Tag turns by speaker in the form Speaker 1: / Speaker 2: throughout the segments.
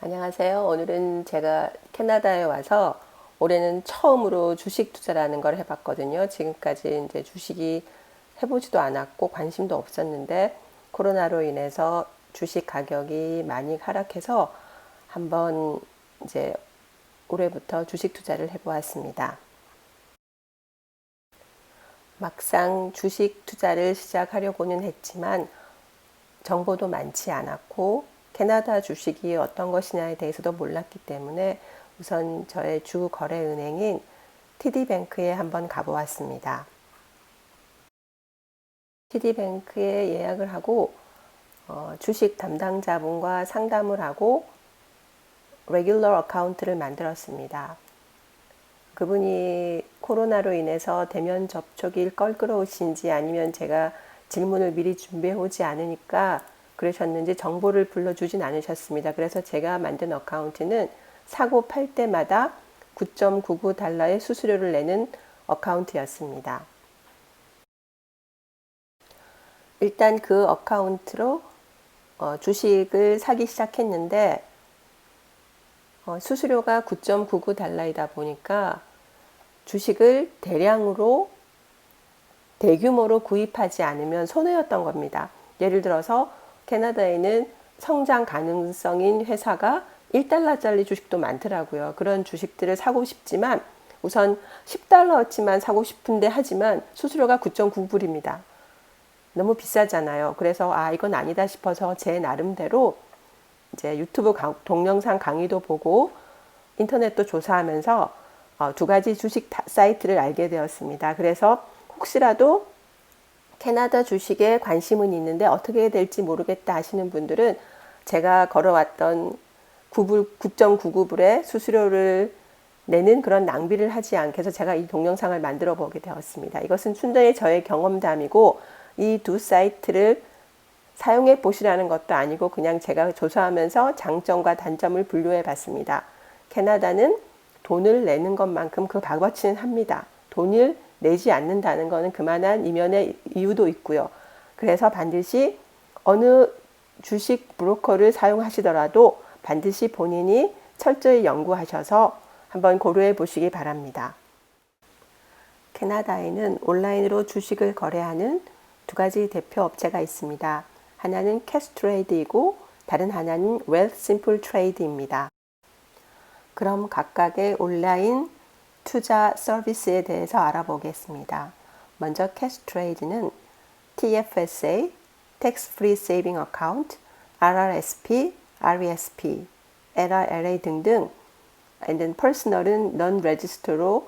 Speaker 1: 안녕하세요. 오늘은 제가 캐나다에 와서 올해는 처음으로 주식 투자라는 걸 해봤거든요. 지금까지 이제 주식이 해보지도 않았고 관심도 없었는데 코로나로 인해서 주식 가격이 많이 하락해서 한번 이제 올해부터 주식 투자를 해보았습니다. 막상 주식 투자를 시작하려고는 했지만 정보도 많지 않았고 캐나다 주식이 어떤 것이냐에 대해서도 몰랐기 때문에 우선 저의 주 거래은행인 TD뱅크에 한번 가보았습니다. TD뱅크에 예약을 하고 주식 담당자분과 상담을 하고 레귤러 어카운트를 만들었습니다. 그분이 코로나로 인해서 대면 접촉이 껄끄러우신지 아니면 제가 질문을 미리 준비해 오지 않으니까 그러셨는지 정보를 불러주진 않으셨습니다. 그래서 제가 만든 어카운트는 사고 팔 때마다 9.99달러의 수수료를 내는 어카운트였습니다. 일단 그 어카운트로 주식을 사기 시작했는데 수수료가 9.99달러이다 보니까 주식을 대규모로 구입하지 않으면 손해였던 겁니다. 예를 들어서 캐나다에는 성장 가능성인 회사가 1달러짜리 주식도 많더라고요. 그런 주식들을 사고 싶지만 우선 10달러어치만 사고 싶은데 하지만 수수료가 9.9불입니다. 너무 비싸잖아요. 그래서 이건 아니다 싶어서 제 나름대로 이제 유튜브 동영상 강의도 보고 인터넷도 조사하면서 두 가지 주식 사이트를 알게 되었습니다. 그래서 혹시라도 캐나다 주식에 관심은 있는데 어떻게 해야 될지 모르겠다 하시는 분들은 제가 걸어왔던 9.99불의 수수료를 내는 그런 낭비를 하지 않게 해서 제가 이 동영상을 만들어 보게 되었습니다. 이것은 순전히 저의 경험담이고 이 두 사이트를 사용해 보시라는 것도 아니고 그냥 제가 조사하면서 장점과 단점을 분류해 봤습니다. 캐나다는 돈을 내는 것만큼 그 값어치는 합니다. 돈을 내지 않는다는 것은 그만한 이면의 이유도 있고요. 그래서 반드시 어느 주식 브로커를 사용하시더라도 반드시 본인이 철저히 연구하셔서 한번 고려해 보시기 바랍니다. 캐나다에는 온라인으로 주식을 거래하는 두 가지 대표 업체가 있습니다. 하나는 캐스트레이드이고 다른 하나는 웰simple trade입니다. 그럼 각각의 온라인 투자 서비스에 대해서 알아보겠습니다. 먼저 캐스트레이드는 TFSA, Tax Free Saving Account, RRSP, RESP, LRLA 등등 and then personal은 non-register로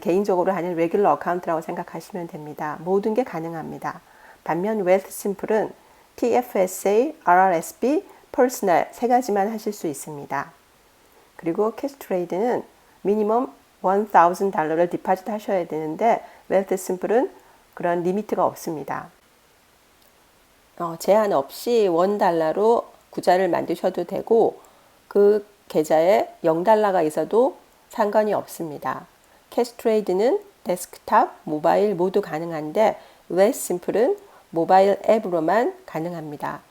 Speaker 1: 개인적으로 하는 레귤러 어카운트라고 생각하시면 됩니다. 모든 게 가능합니다. 반면 웰시심플은 TFSA, RRSP, personal 세 가지만 하실 수 있습니다. 그리고 캐스트레이드는 미니멈 $1,000를 디파짓 하셔야 되는데 웰시심플은 그런 리미트가 없습니다. 제한 없이 $1로 구자를 만드셔도 되고 그 계좌에 $0가 있어도 상관이 없습니다. 캐스트레이드는 데스크탑, 모바일 모두 가능한데 웰시심플은 모바일 앱으로만 가능합니다.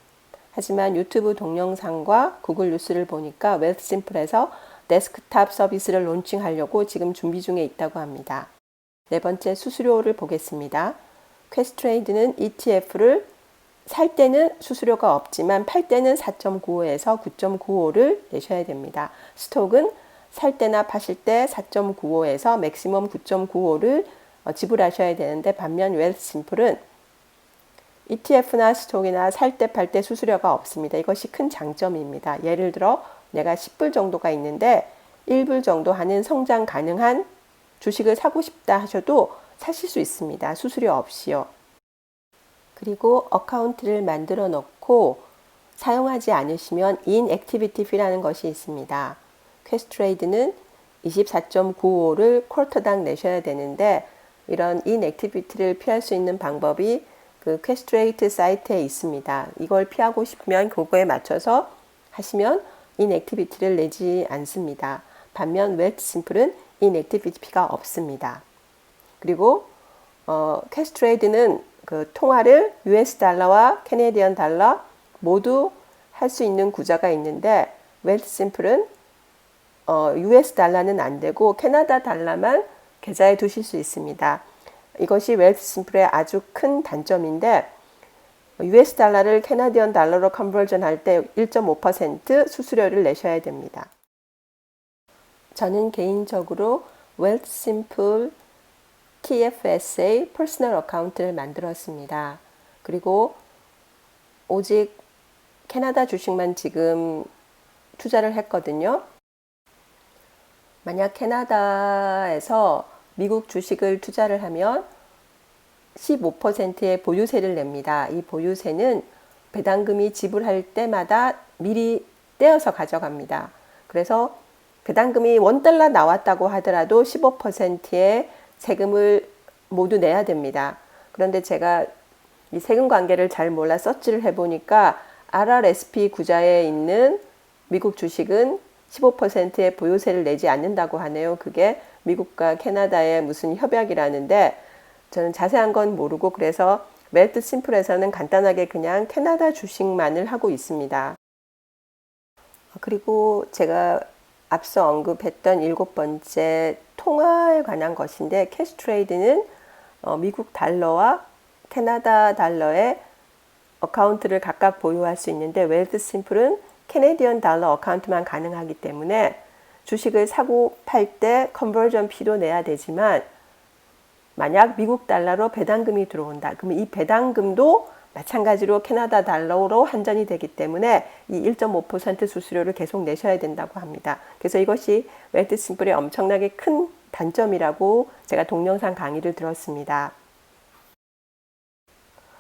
Speaker 1: 하지만 유튜브 동영상과 구글 뉴스를 보니까 웰시심플에서 데스크탑 서비스를 론칭하려고 지금 준비 중에 있다고 합니다. 네 번째 수수료를 보겠습니다. 캐스트레이드는 ETF를 살 때는 수수료가 없지만 팔 때는 4.95에서 9.95를 내셔야 됩니다. 스톡은 살 때나 파실 때 4.95에서 맥시멈 9.95를 지불하셔야 되는데 반면 웰시심플은 ETF나 스톡이나 살 때 팔 때 수수료가 없습니다. 이것이 큰 장점입니다. 예를 들어 내가 10불 정도가 있는데 1불 정도 하는 성장 가능한 주식을 사고 싶다 하셔도 사실 수 있습니다. 수수료 없이요. 그리고 어카운트를 만들어 놓고 사용하지 않으시면 inactivity fee라는 것이 있습니다. 캐스트레이드는 24.95를 쿼터당 내셔야 되는데 이런 inactivity를 피할 수 있는 방법이 그 캐스트레이트 사이트에 있습니다. 이걸 피하고 싶으면 그거에 맞춰서 하시면 inactivity를 내지 않습니다. 반면 웰시심플은 inactivity가 없습니다. 그리고 캐스트레이드는 그 통화를 US 달러와 캐네디언 달러 모두 할 수 있는 구자가 있는데 웰스심플은 US 달러는 안 되고 캐나다 달러만 계좌에 두실 수 있습니다. 이것이 웰스심플의 아주 큰 단점인데 US 달러를 캐나디언 달러로 컨버전 할 때 1.5% 수수료를 내셔야 됩니다. 저는 개인적으로 웰스심플 TFSA 퍼스널 어카운트를 만들었습니다. 그리고 오직 캐나다 주식만 지금 투자를 했거든요. 만약 캐나다에서 미국 주식을 투자를 하면 15%의 보유세를 냅니다. 이 보유세는 배당금이 지불할 때마다 미리 떼어서 가져갑니다. 그래서 배당금이 $1 나왔다고 하더라도 15%의 세금을 모두 내야 됩니다. 그런데 제가 이 세금 관계를 잘 몰라 서치를 해보니까 RRSP 구자에 있는 미국 주식은 15%의 보유세를 내지 않는다고 하네요. 그게 미국과 캐나다의 무슨 협약이라는데 저는 자세한 건 모르고 그래서 웰스심플에서는 간단하게 그냥 캐나다 주식만을 하고 있습니다. 그리고 제가 앞서 언급했던 7번째 통화에 관한 것인데 캐시트레이드는 미국 달러와 캐나다 달러의 어카운트를 각각 보유할 수 있는데 웰스심플은 캐네디언 달러 어카운트만 가능하기 때문에 주식을 사고 팔 때 컨버전 피도 내야 되지만 만약 미국 달러로 배당금이 들어온다. 그러면 이 배당금도 마찬가지로 캐나다 달러로 환전이 되기 때문에 이 1.5% 수수료를 계속 내셔야 된다고 합니다. 그래서 이것이 웰스심플의 엄청나게 큰 단점이라고 제가 동영상 강의를 들었습니다.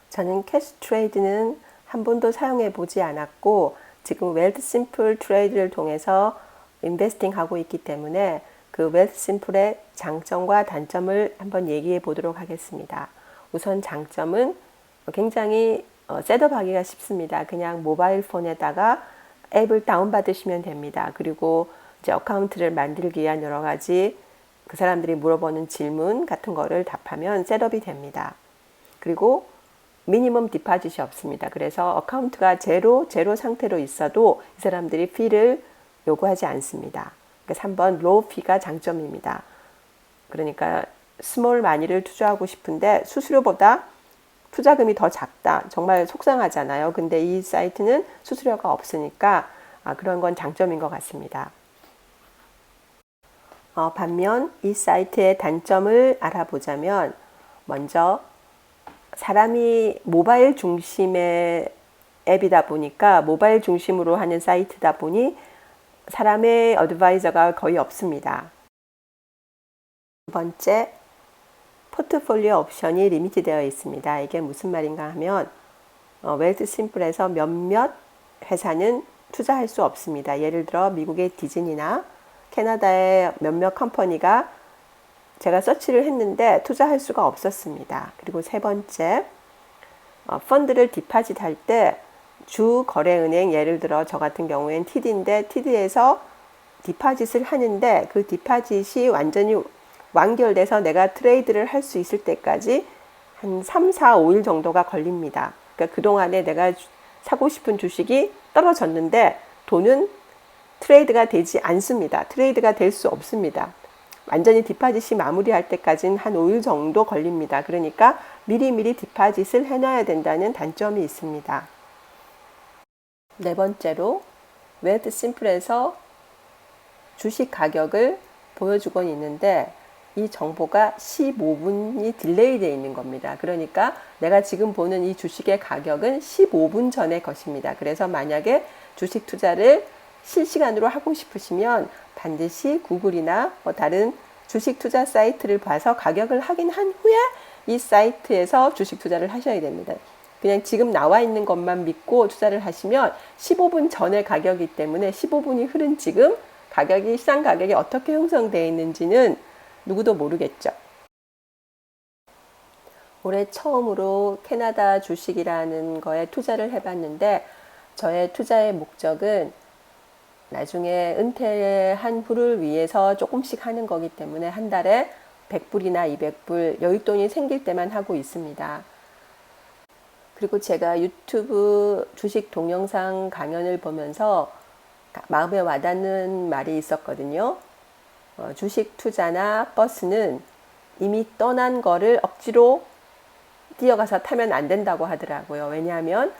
Speaker 1: 저는 캐시트레이드는 한 번도 사용해 보지 않았고 지금 웰스심플 트레이드를 통해서 인베스팅 하고 있기 때문에 그 웰스심플의 장점과 단점을 한번 얘기해 보도록 하겠습니다. 우선 장점은 굉장히 셋업하기가 쉽습니다. 그냥 모바일 폰에다가 앱을 다운받으시면 됩니다. 그리고 이제 어카운트를 만들기 위한 여러 가지 그 사람들이 물어보는 질문 같은 거를 답하면 셋업이 됩니다. 그리고 미니멈 디파짓이 없습니다. 그래서 어카운트가 제로 상태로 있어도 이 사람들이 피를 요구하지 않습니다. 그래서 3번 로우 피가 장점입니다. 그러니까 스몰 마니를 투자하고 싶은데 수수료보다 투자금이 더 작다. 정말 속상하잖아요. 근데 이 사이트는 수수료가 없으니까 그런 건 장점인 것 같습니다. 반면 이 사이트의 단점을 알아보자면 먼저 사람이 모바일 중심의 앱이다 보니까 모바일 중심으로 하는 사이트다 보니 사람의 어드바이저가 거의 없습니다. 두 번째, 포트폴리오 옵션이 리미트 되어 있습니다. 이게 무슨 말인가 하면 웰스심플에서 몇몇 회사는 투자할 수 없습니다. 예를 들어 미국의 디즈니나 캐나다의 몇몇 컴퍼니가 제가 서치를 했는데 투자할 수가 없었습니다. 그리고 세 번째, 펀드를 디파짓 할 때 주 거래은행 예를 들어 저 같은 경우엔 TD인데 TD에서 디파짓을 하는데 그 디파짓이 완전히 완결돼서 내가 트레이드를 할 수 있을 때까지 한 3, 4, 5일 정도가 걸립니다. 그러니까 그동안에 내가 사고 싶은 주식이 떨어졌는데 돈은 트레이드가 되지 않습니다. 트레이드가 될 수 없습니다. 완전히 디파짓이 마무리할 때까지는 한 5일 정도 걸립니다. 그러니까 미리미리 디파짓을 해놔야 된다는 단점이 있습니다. 네 번째로 웰스심플에서 주식 가격을 보여주고 있는데 이 정보가 15분이 딜레이 되어 있는 겁니다. 그러니까 내가 지금 보는 이 주식의 가격은 15분 전의 것입니다. 그래서 만약에 주식 투자를 실시간으로 하고 싶으시면 반드시 구글이나 다른 주식 투자 사이트를 봐서 가격을 확인한 후에 이 사이트에서 주식 투자를 하셔야 됩니다. 그냥 지금 나와 있는 것만 믿고 투자를 하시면 15분 전의 가격이기 때문에 15분이 흐른 지금 가격이 시장 가격이 어떻게 형성되어 있는지는 누구도 모르겠죠. 올해 처음으로 캐나다 주식이라는 거에 투자를 해봤는데 저의 투자의 목적은 나중에 은퇴한 후를 위해서 조금씩 하는 거기 때문에 한 달에 100불이나 200불 여윳돈이 생길 때만 하고 있습니다. 그리고 제가 유튜브 주식 동영상 강연을 보면서 마음에 와닿는 말이 있었거든요. 주식 투자나 버스는 이미 떠난 거를 억지로 뛰어가서 타면 안 된다고 하더라고요. 왜냐하면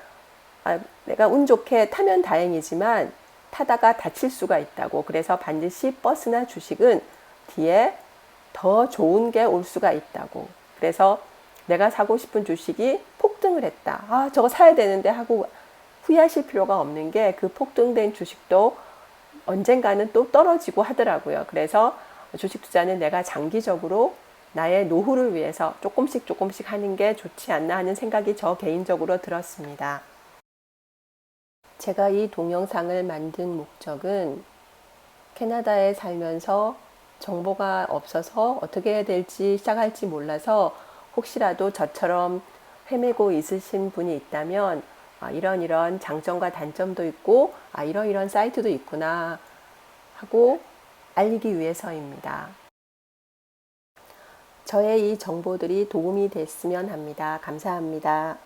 Speaker 1: 내가 운 좋게 타면 다행이지만 타다가 다칠 수가 있다고. 그래서 반드시 버스나 주식은 뒤에 더 좋은 게 올 수가 있다고. 그래서 내가 사고 싶은 주식이 폭등을 했다. 저거 사야 되는데 하고 후회하실 필요가 없는 게 그 폭등된 주식도 언젠가는 또 떨어지고 하더라고요. 그래서 주식 투자는 내가 장기적으로 나의 노후를 위해서 조금씩 하는 게 좋지 않나 하는 생각이 저 개인적으로 들었습니다. 제가 이 동영상을 만든 목적은 캐나다에 살면서 정보가 없어서 어떻게 해야 될지 시작할지 몰라서 혹시라도 저처럼 헤매고 있으신 분이 있다면 이런 장점과 단점도 있고 이런 사이트도 있구나 하고 알리기 위해서입니다. 저의 이 정보들이 도움이 됐으면 합니다. 감사합니다.